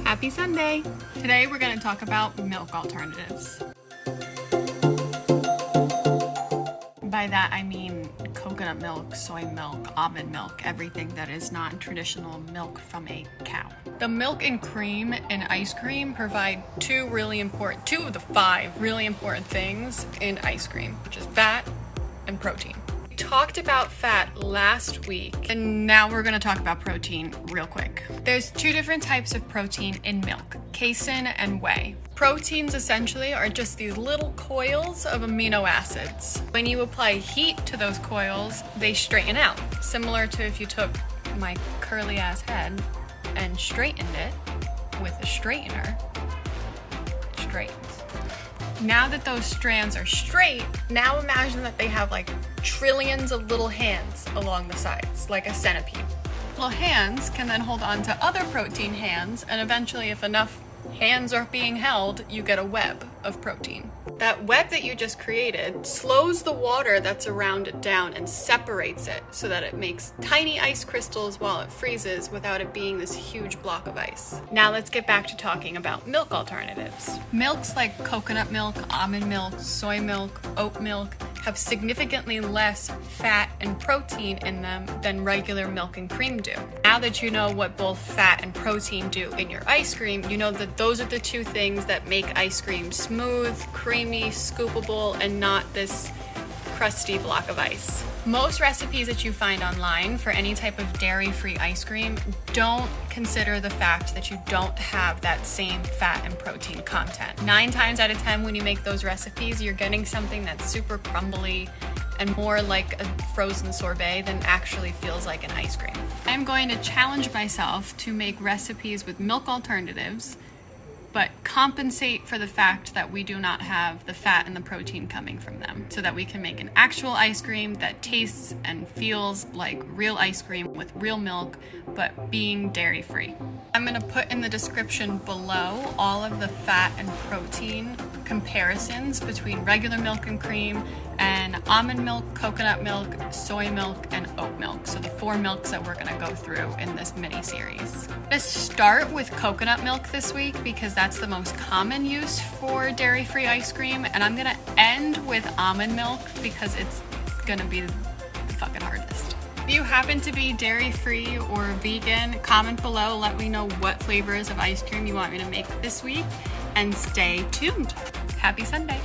Happy Sunday! Today we're going to talk about milk alternatives. By that I mean coconut milk, soy milk, almond milk, everything that is non-traditional milk from a cow. The milk and cream in ice cream provide two of the 5 really important things in ice cream, which is fat and protein. We talked about fat last week, and now we're going to talk about protein real quick. There's 2 different types of protein in milk, casein and whey. Proteins essentially are just these little coils of amino acids. When you apply heat to those coils, they straighten out, similar to if you took my curly ass head and straightened it with a straightener, it straightens. Now that those strands are straight, now imagine that they have like trillions of little hands along the sides, like a centipede. Little hands can then hold on to other protein hands, and eventually, if enough hands are being held, you get a web of protein. That web that you just created slows the water that's around it down and separates it so that it makes tiny ice crystals while it freezes without it being this huge block of ice. Now let's get back to talking about milk alternatives. Milks like coconut milk, almond milk, soy milk, oat milk have significantly less fat and protein in them than regular milk and cream do. Now that you know what both fat and protein do in your ice cream, you know that those are the 2 things that make ice cream smooth, creamy, scoopable, and not this crusty block of ice. Most recipes that you find online for any type of dairy-free ice cream don't consider the fact that you don't have that same fat and protein content. 9 times out of 10 when you make those recipes, you're getting something that's super crumbly and more like a frozen sorbet than actually feels like an ice cream. I'm going to challenge myself to make recipes with milk alternatives, but compensate for the fact that we do not have the fat and the protein coming from them, so that we can make an actual ice cream that tastes and feels like real ice cream with real milk, but being dairy-free. I'm going to put in the description below all of the fat and protein comparisons between regular milk and cream and almond milk, coconut milk, soy milk, and oat milk. So the 4 milks that we're going to go through in this mini series. I'm going to start with coconut milk this week because that's the most common use for dairy-free ice cream, and I'm going to end with almond milk because it's going to be the fucking hardest. If you happen to be dairy-free or vegan, comment below, let me know what flavors of ice cream you want me to make this week, and stay tuned. Happy Sunday!